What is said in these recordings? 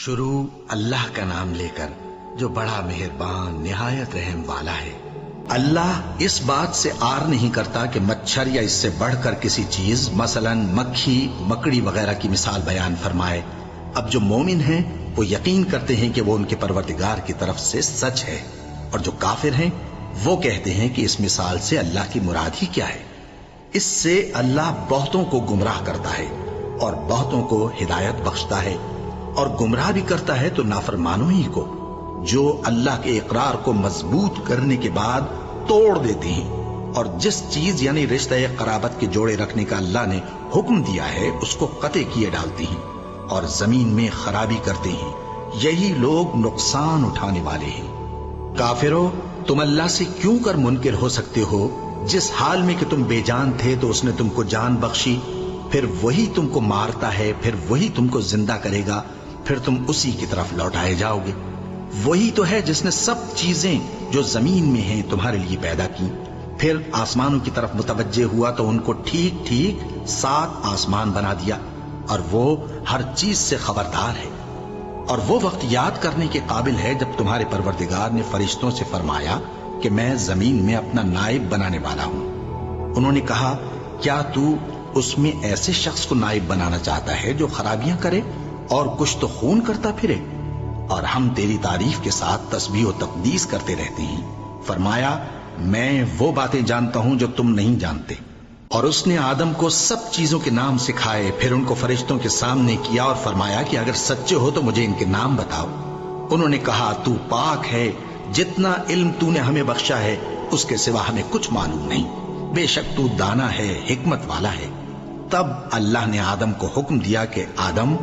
شروع اللہ کا نام لے کر جو بڑا مہربان نہایت رحم والا ہے۔ اللہ اس بات سے آر نہیں کرتا کہ مچھر یا اس سے بڑھ کر کسی چیز مثلا مکھی مکڑی وغیرہ کی مثال بیان فرمائے۔ اب جو مومن ہیں وہ یقین کرتے ہیں کہ وہ ان کے پروردگار کی طرف سے سچ ہے، اور جو کافر ہیں وہ کہتے ہیں کہ اس مثال سے اللہ کی مراد ہی کیا ہے۔ اس سے اللہ بہتوں کو گمراہ کرتا ہے اور بہتوں کو ہدایت بخشتا ہے، اور گمراہ بھی کرتا ہے تو نافرمانوں ہی کو، جو اللہ کے اقرار کو مضبوط کرنے کے بعد توڑ دیتے ہیں، اور جس چیز یعنی رشتہ قرابت کے جوڑے رکھنے کا اللہ نے حکم دیا ہے اس کو قطع کیے ڈالتے ہیں اور زمین میں خرابی کرتے ہیں۔ یہی لوگ نقصان اٹھانے والے ہیں۔ کافرو، تم اللہ سے کیوں کر منکر ہو سکتے ہو؟ جس حال میں کہ تم بے جان تھے تو اس نے تم کو جان بخشی، پھر وہی تم کو مارتا ہے، پھر وہی تم کو زندہ کرے گا، پھر تم اسی کی طرف لوٹائے جاؤ گے۔ وہی تو ہے جس نے سب چیزیں جو زمین میں ہیں تمہارے لیے پیدا کی، پھر آسمانوں کی طرف متوجہ ہوا تو ان کو ٹھیک ٹھیک 7 آسمان بنا دیا، اور وہ ہر چیز سے خبردار ہے۔ اور وہ وقت یاد کرنے کے قابل ہے جب تمہارے پروردگار نے فرشتوں سے فرمایا کہ میں زمین میں اپنا نائب بنانے والا ہوں۔ انہوں نے کہا، کیا تو اس میں ایسے شخص کو نائب بنانا چاہتا ہے جو خرابیاں کرے اور کچھ تو خون کرتا پھرے؟ اور ہم تیری تعریف کے ساتھ تسبیح و تقدیس کرتے رہتے ہیں۔ فرمایا، میں وہ باتیں جانتا ہوں جو تم نہیں جانتے۔ اور اس نے آدم کو سب چیزوں کے نام سکھائے، پھر ان کو فرشتوں کے سامنے کیا اور فرمایا کہ اگر سچے ہو تو مجھے ان کے نام بتاؤ۔ انہوں نے کہا، تو پاک ہے، جتنا علم تو نے ہمیں بخشا ہے اس کے سوا ہمیں کچھ معلوم نہیں، بے شک تو دانا ہے، حکمت والا ہے۔ تب اللہ نے آدم کو حکم دیا کہ آدم،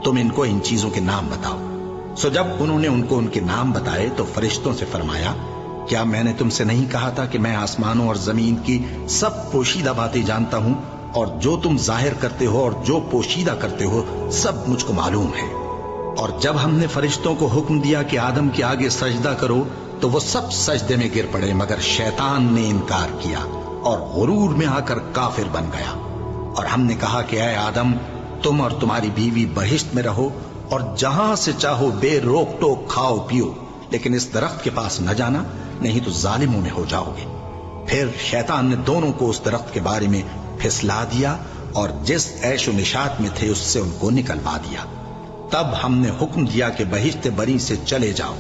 تم ان کو ان چیزوں کے نام بتاؤ۔ سو جب انہوں نے ان کو ان کے نام بتائے تو فرشتوں سے فرمایا، کیا میں نے تم سے نہیں کہا تھا کہ میں آسمانوں اور زمین کی سب پوشیدہ باتیں جانتا ہوں، اور جو تم ظاہر کرتے ہو اور جو پوشیدہ کرتے ہو سب مجھ کو معلوم ہے۔ اور جب ہم نے فرشتوں کو حکم دیا کہ آدم کے آگے سجدہ کرو تو وہ سب سجدے میں گر پڑے، مگر شیطان نے انکار کیا اور غرور میں آ کر کافر بن گیا۔ اور ہم نے کہا کہ اے آدم، تم اور تمہاری بیوی بہشت میں رہو، اور جہاں سے چاہو بے روک ٹوک کھاؤ پیو، لیکن اس درخت کے پاس نہ جانا، نہیں تو ظالموں میں ہو جاؤ گے۔ پھر شیطان نے دونوں کو اس درخت کے بارے میں پھسلا دیا اور جس عیش و نشاط میں تھے اس سے ان کو نکلوا دیا۔ تب ہم نے حکم دیا کہ بہشت بری سے چلے جاؤ،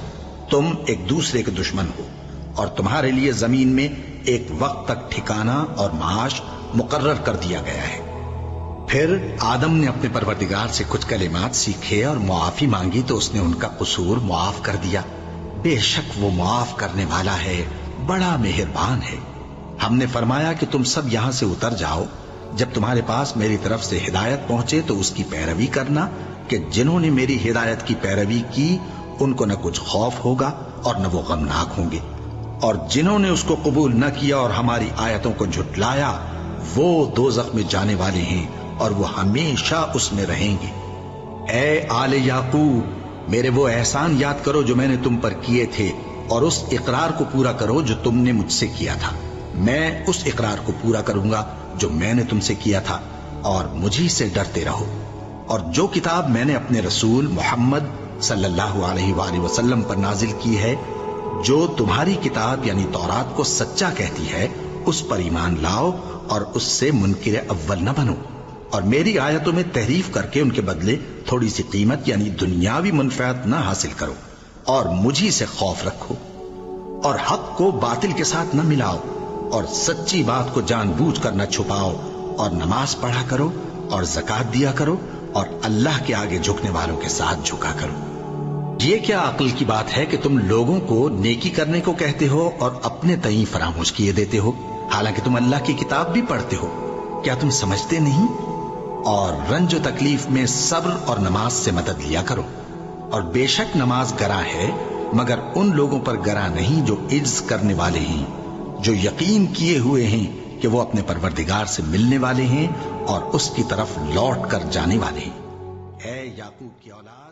تم ایک دوسرے کے دشمن ہو، اور تمہارے لیے زمین میں ایک وقت تک ٹھکانہ اور معاش مقرر کر دیا گیا ہے۔ پھر آدم نے اپنے پروردگار سے کچھ کلمات سیکھے اور معافی مانگی تو اس نے ان کا قصور معاف کر دیا۔ بے شک وہ معاف کرنے والا ہے، بڑا مہربان ہے۔ ہم نے فرمایا کہ تم سب یہاں سے اتر جاؤ، جب تمہارے پاس میری طرف سے ہدایت پہنچے تو اس کی پیروی کرنا، کہ جنہوں نے میری ہدایت کی پیروی کی ان کو نہ کچھ خوف ہوگا اور نہ وہ غمناک ہوں گے، اور جنہوں نے اس کو قبول نہ کیا اور ہماری آیتوں کو جھٹلایا وہ دوزخ میں جانے والے ہیں اور وہ ہمیشہ اس میں رہیں گے۔ اے آل یعقوب، میرے وہ احسان یاد کرو جو میں نے تم پر کیے تھے، اور اس اقرار کو پورا کرو جو تم نے مجھ سے کیا تھا۔ میں اس اقرار کو پورا کروں گا جو میں نے تم سے کیا تھا، اور مجھی سے ڈرتے رہو۔ اور جو کتاب میں نے اپنے رسول محمد صلی اللہ علیہ وآلہ وسلم پر نازل کی ہے، جو تمہاری کتاب یعنی تورات کو سچا کہتی ہے، اس پر ایمان لاؤ اور اس سے منکر اول نہ بنو، اور میری آیتوں میں تحریف کر کے ان کے بدلے تھوڑی سی قیمت یعنی دنیاوی منفعت نہ حاصل کرو، اور مجھی سے خوف رکھو، اور حق کو باطل کے ساتھ نہ ملاؤ، اور سچی بات کو جان بوجھ کر نہ چھپاؤ، اور نماز پڑھا کرو اور زکوٰۃ دیا کرو، اور اللہ کے آگے جھکنے والوں کے ساتھ جھکا کرو۔ یہ کیا عقل کی بات ہے کہ تم لوگوں کو نیکی کرنے کو کہتے ہو اور اپنے تئیں فراموش کیے دیتے ہو، حالانکہ تم اللہ کی کتاب بھی پڑھتے ہو؟ کیا تم سمجھتے نہیں؟ اور رنج و تکلیف میں صبر اور نماز سے مدد لیا کرو، اور بے شک نماز گراں ہے، مگر ان لوگوں پر گراں نہیں جو عجز کرنے والے ہیں، جو یقین کیے ہوئے ہیں کہ وہ اپنے پروردگار سے ملنے والے ہیں اور اس کی طرف لوٹ کر جانے والے ہیں۔ اے یعقوب کی اولاد،